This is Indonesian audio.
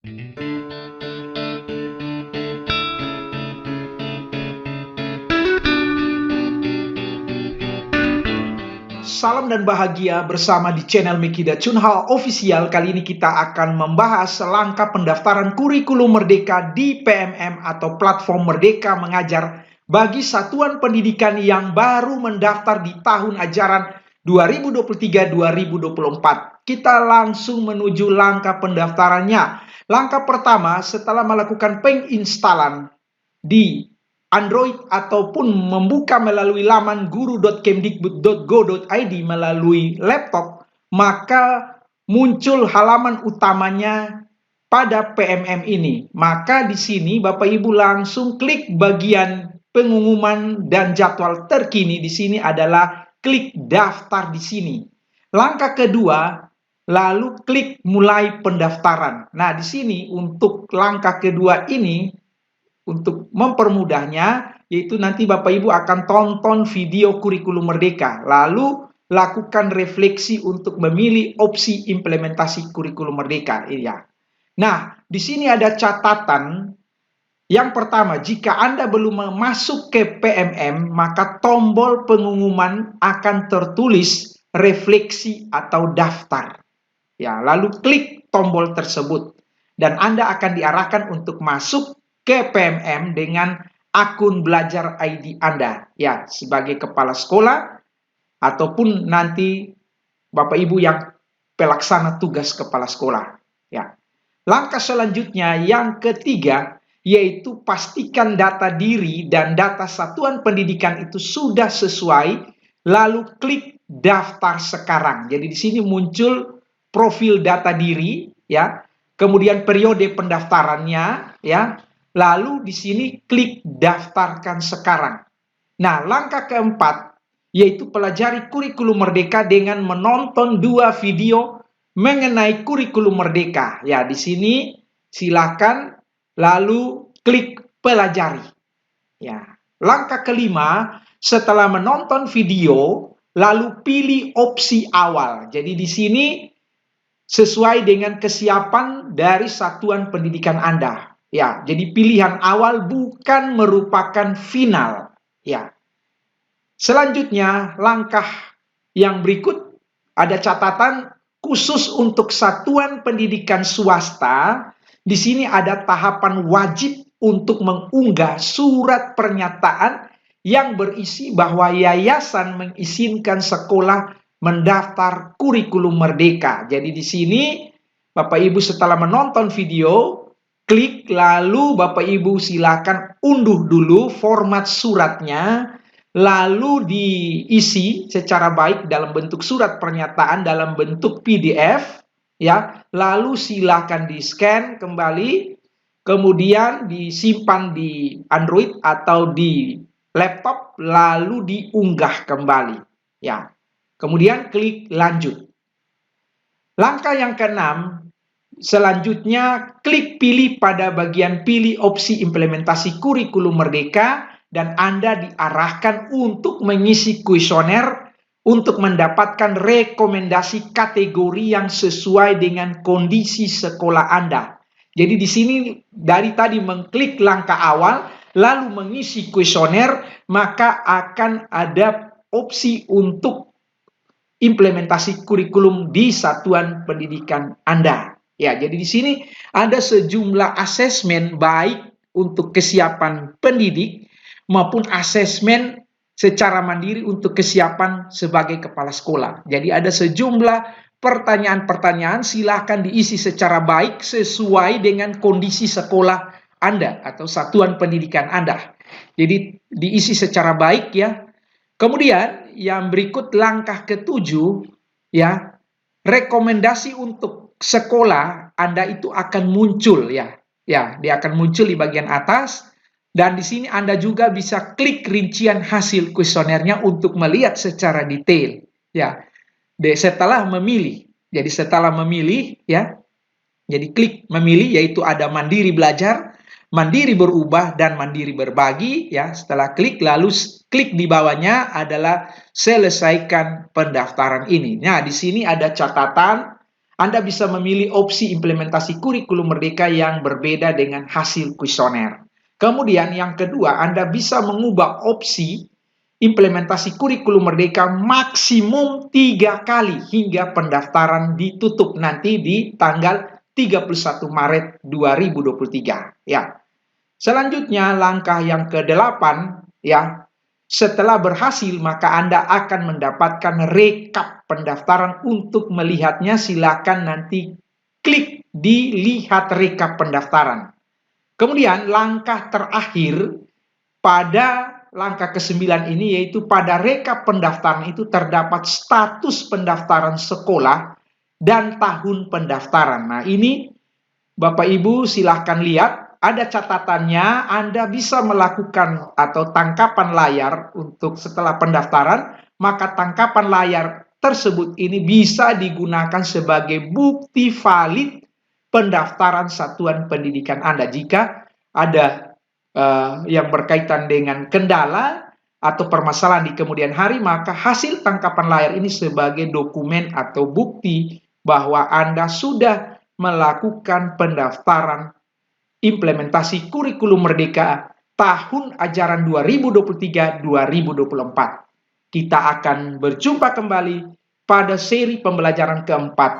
Salam dan bahagia bersama di channel Mekida Chunhal Official. Kali ini kita akan membahas langkah pendaftaran kurikulum merdeka di PMM atau Platform Merdeka Mengajar bagi satuan pendidikan yang baru mendaftar di tahun ajaran 2023-2024. Kita langsung menuju langkah pendaftarannya. Langkah pertama, setelah melakukan penginstalan di Android ataupun membuka melalui laman guru.kemdikbud.go.id melalui laptop, maka muncul halaman utamanya pada PMM ini. Maka di sini Bapak Ibu langsung klik bagian pengumuman dan jadwal terkini. Di sini adalah klik daftar di sini. Langkah kedua, lalu klik mulai pendaftaran. Nah, di sini untuk langkah kedua ini, untuk mempermudahnya, yaitu nanti Bapak Ibu akan tonton video kurikulum merdeka, lalu lakukan refleksi untuk memilih opsi implementasi kurikulum merdeka. Iya. Nah, di sini ada catatan. Yang pertama, jika Anda belum masuk ke PMM, maka tombol pengumuman akan tertulis refleksi atau daftar. Ya, lalu klik tombol tersebut dan Anda akan diarahkan untuk masuk ke PMM dengan akun belajar ID Anda, ya, sebagai kepala sekolah ataupun nanti Bapak Ibu yang pelaksana tugas kepala sekolah, ya. Langkah selanjutnya yang ketiga, yaitu pastikan data diri dan data satuan pendidikan itu sudah sesuai, lalu klik daftar sekarang. Jadi di sini muncul profil data diri, ya, kemudian periode pendaftarannya, ya. Lalu di sini klik daftarkan sekarang. Nah, langkah keempat yaitu pelajari kurikulum merdeka dengan menonton 2 video mengenai kurikulum merdeka. Ya, di sini silakan lalu klik pelajari. Ya. Langkah kelima, setelah menonton video, lalu pilih opsi awal. Jadi di sini sesuai dengan kesiapan dari satuan pendidikan Anda. Ya, jadi pilihan awal bukan merupakan final. Ya. Selanjutnya, langkah yang berikut ada catatan khusus untuk satuan pendidikan swasta. Di sini ada tahapan wajib untuk mengunggah surat pernyataan yang berisi bahwa yayasan mengizinkan sekolah mendaftar kurikulum merdeka. Jadi di sini Bapak Ibu setelah menonton video, klik lalu Bapak Ibu silakan unduh dulu format suratnya, lalu diisi secara baik dalam bentuk surat pernyataan dalam bentuk PDF, ya. Lalu silakan di-scan kembali, kemudian disimpan di Android atau di laptop, lalu diunggah kembali, ya. Kemudian klik lanjut. Langkah yang keenam, selanjutnya klik pilih pada bagian pilih opsi implementasi kurikulum merdeka dan Anda diarahkan untuk mengisi kuesioner untuk mendapatkan rekomendasi kategori yang sesuai dengan kondisi sekolah Anda. Jadi di sini dari tadi mengklik langkah awal lalu mengisi kuesioner, maka akan ada opsi untuk implementasi kurikulum di satuan pendidikan Anda. Ya, jadi di sini ada sejumlah asesmen baik untuk kesiapan pendidik maupun asesmen secara mandiri untuk kesiapan sebagai kepala sekolah. Jadi ada sejumlah pertanyaan-pertanyaan, silakan diisi secara baik sesuai dengan kondisi sekolah Anda atau satuan pendidikan Anda. Jadi diisi secara baik, ya. Kemudian yang berikut langkah ketujuh, ya, rekomendasi untuk sekolah Anda itu akan muncul, ya. Ya, dia akan muncul di bagian atas dan di sini Anda juga bisa klik rincian hasil kuesionernya untuk melihat secara detail, ya. Setelah memilih. Jadi setelah memilih, ya. Jadi klik memilih, yaitu ada mandiri belajar, mandiri berubah, dan mandiri berbagi, ya. Setelah klik, lalu klik di bawahnya adalah selesaikan pendaftaran ini. Nah, di sini ada catatan Anda bisa memilih opsi implementasi kurikulum merdeka yang berbeda dengan hasil kuesioner. Kemudian yang kedua, Anda bisa mengubah opsi implementasi kurikulum merdeka maksimum 3 kali hingga pendaftaran ditutup nanti di tanggal 31 Maret 2023. Ya. Selanjutnya langkah yang ke-8, ya. Setelah berhasil, maka Anda akan mendapatkan rekap pendaftaran. Untuk melihatnya, silakan nanti klik di lihat rekap pendaftaran. Kemudian langkah terakhir pada langkah ke-9 ini, yaitu pada rekap pendaftaran itu terdapat status pendaftaran sekolah dan tahun pendaftaran. Nah, ini Bapak Ibu silahkan lihat. Ada catatannya, Anda bisa melakukan atau tangkapan layar untuk setelah pendaftaran, maka tangkapan layar tersebut ini bisa digunakan sebagai bukti valid pendaftaran satuan pendidikan Anda. Jika ada yang berkaitan dengan kendala atau permasalahan di kemudian hari, maka hasil tangkapan layar ini sebagai dokumen atau bukti bahwa Anda sudah melakukan pendaftaran implementasi kurikulum merdeka tahun ajaran 2023-2024. Kita akan berjumpa kembali pada seri pembelajaran keempat.